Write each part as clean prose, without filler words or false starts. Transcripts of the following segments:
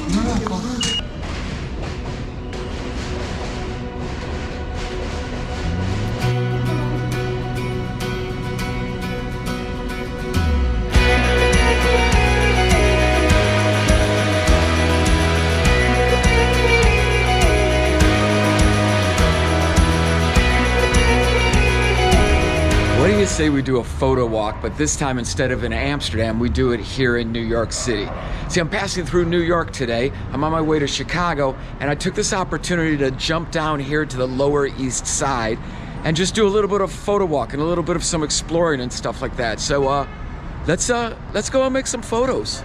What do you say we do a photo walk, but this time instead of in Amsterdam, we do it here in New York City. See, I'm passing through New York today. I'm on my way to Chicago, and I took this opportunity to jump down here to the Lower East Side and just do a little bit of photo walk and a little bit of some exploring and stuff like that. So let's go and make some photos.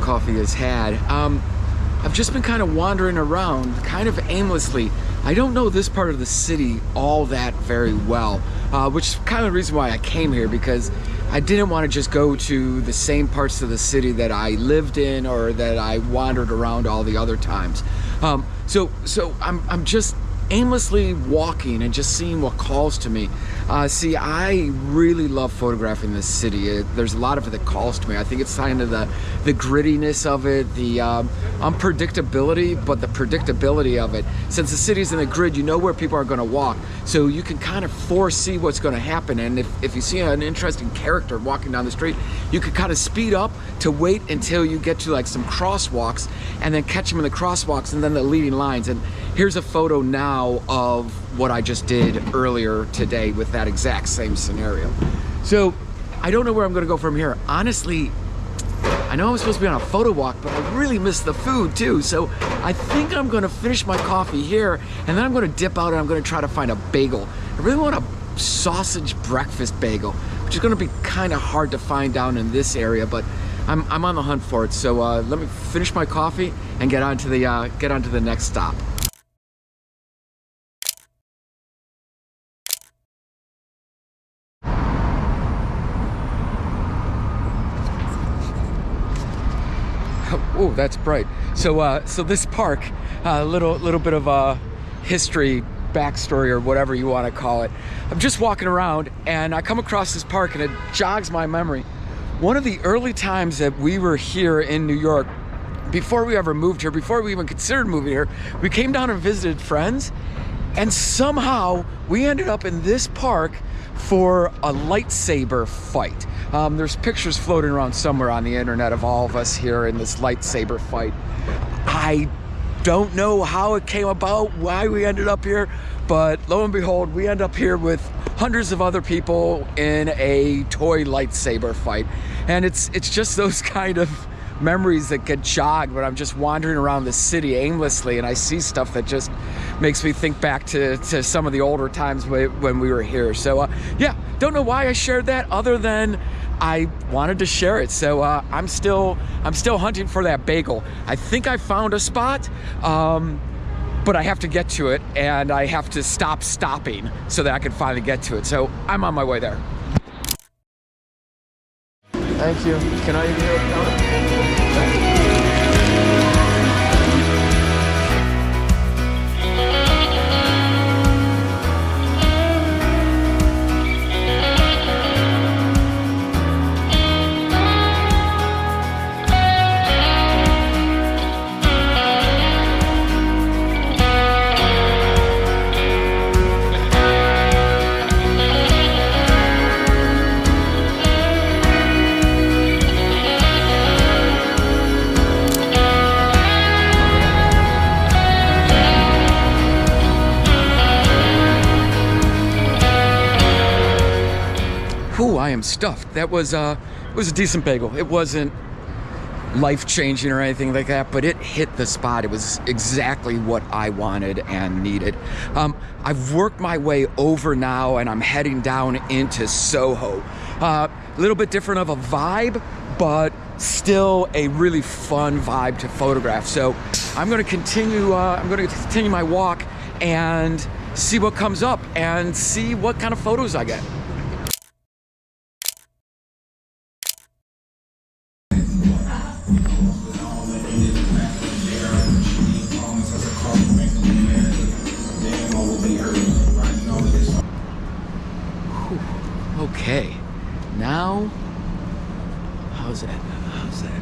Coffee is had. I've just been kind of wandering around, kind of aimlessly. I don't know this part of the city all that very well, which is kind of the reason why I came here, because I didn't want to just go to the same parts of the city that I lived in or that I wandered around all the other times. So I'm just aimlessly walking and just seeing what calls to me. See, I really love photographing this city. There's a lot of it that calls to me. I think it's kind of the grittiness of it, the unpredictability, but the predictability of it. Since the city's in a grid, you know where people are going to walk, so you can kind of foresee what's going to happen. And if you see an interesting character walking down the street, you could kind of speed up to wait until you get to like some crosswalks and then catch them in the crosswalks and then the leading lines. And here's a photo now of what I just did earlier today with that exact same scenario. So I don't know where I'm gonna go from here. Honestly, I know I'm supposed to be on a photo walk, but I really miss the food too. So I think I'm gonna finish my coffee here and then I'm gonna dip out and I'm gonna try to find a bagel. I really want a sausage breakfast bagel, which is gonna be kind of hard to find down in this area, but I'm on the hunt for it. So let me finish my coffee and get on to the next stop. Oh, that's bright. So this park, a little bit of a history, backstory, or whatever you want to call it. I'm just walking around and I come across this park and it jogs my memory. One of the early times that we were here in New York, before we ever moved here, before we even considered moving here, we came down and visited friends, and somehow we ended up in this park for a lightsaber fight. There's pictures floating around somewhere on the internet of all of us here in this lightsaber fight. I don't know how it came about, why we ended up here, but lo and behold, we end up here with hundreds of other people in a toy lightsaber fight. And it's just those kind of memories that get jogged when I'm just wandering around the city aimlessly and I see stuff that just makes me think back to some of the older times when we were here. So yeah, don't know why I shared that other than I wanted to share it. So I'm still hunting for that bagel. I think I found a spot, but I have to get to it and I have to stop stopping so that I can finally get to it. So I'm on my way there. Thank you. Can I hear it? Ooh, I am stuffed. That was it was a decent bagel. It wasn't life-changing or anything like that, but it hit the spot. It was exactly what I wanted and needed. I've worked my way over now and I'm heading down into Soho. A little bit different of a vibe, but still a really fun vibe to photograph. So I'm going to continue my walk and see what comes up and see what kind of photos I get. Okay, now, how's that? How's that?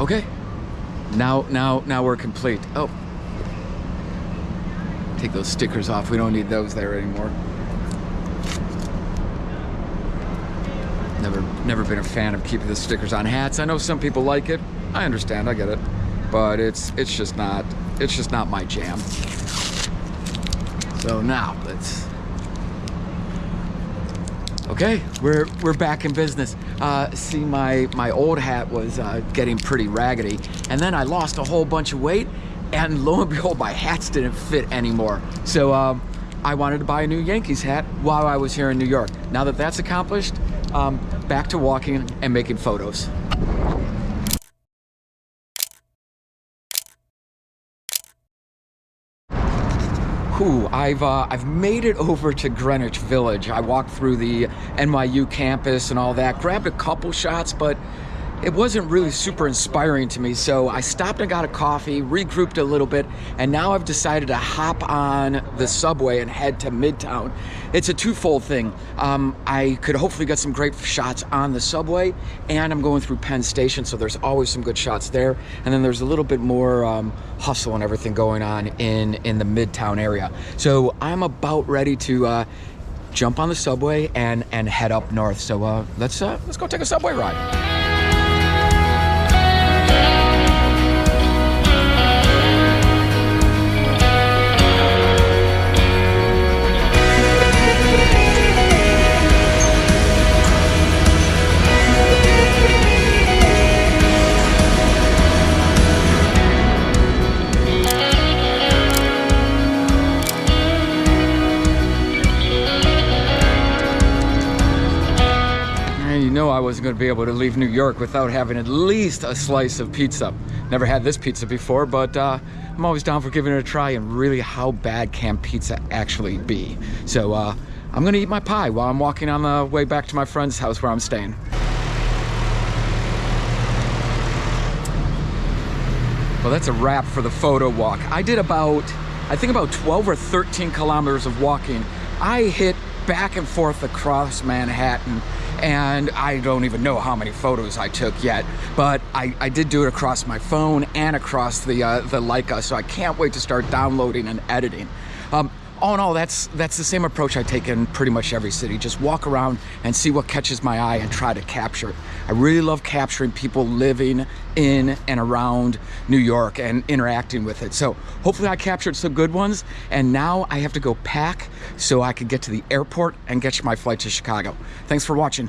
Okay, now we're complete. Oh, take those stickers off. We don't need those there anymore. Never been a fan of keeping the stickers on hats. I know some people like it. I understand, I get it, but it's just not my jam. So now let's. Okay, we're back in business. See, my old hat was getting pretty raggedy, and then I lost a whole bunch of weight, and lo and behold, my hats didn't fit anymore. So I wanted to buy a new Yankees hat while I was here in New York. Now that that's accomplished, back to walking and making photos. Ooh, I've made it over to Greenwich Village. I walked through the NYU campus and all that, grabbed a couple shots, but it wasn't really super inspiring to me. So I stopped and got a coffee, regrouped a little bit, and now I've decided to hop on the subway and head to Midtown. It's a twofold thing. I could hopefully get some great shots on the subway, and I'm going through Penn Station, so there's always some good shots there. And then there's a little bit more hustle and everything going on in the Midtown area. So I'm about ready to jump on the subway and head up north. So let's go take a subway ride. I wasn't going to be able to leave New York without having at least a slice of pizza. Never had this pizza before, but I'm always down for giving it a try. And really, how bad can pizza actually be? So I'm going to eat my pie while I'm walking on the way back to my friend's house where I'm staying. Well, that's a wrap for the photo walk. I did about 12 or 13 kilometers of walking. I hit back and forth across Manhattan, and I don't even know how many photos I took yet, but I did do it across my phone and across the Leica, so I can't wait to start downloading and editing. All in all, that's the same approach I take in pretty much every city. Just walk around and see what catches my eye and try to capture it. I really love capturing people living in and around New York and interacting with it. So hopefully I captured some good ones, and now I have to go pack so I can get to the airport and get my flight to Chicago. Thanks for watching.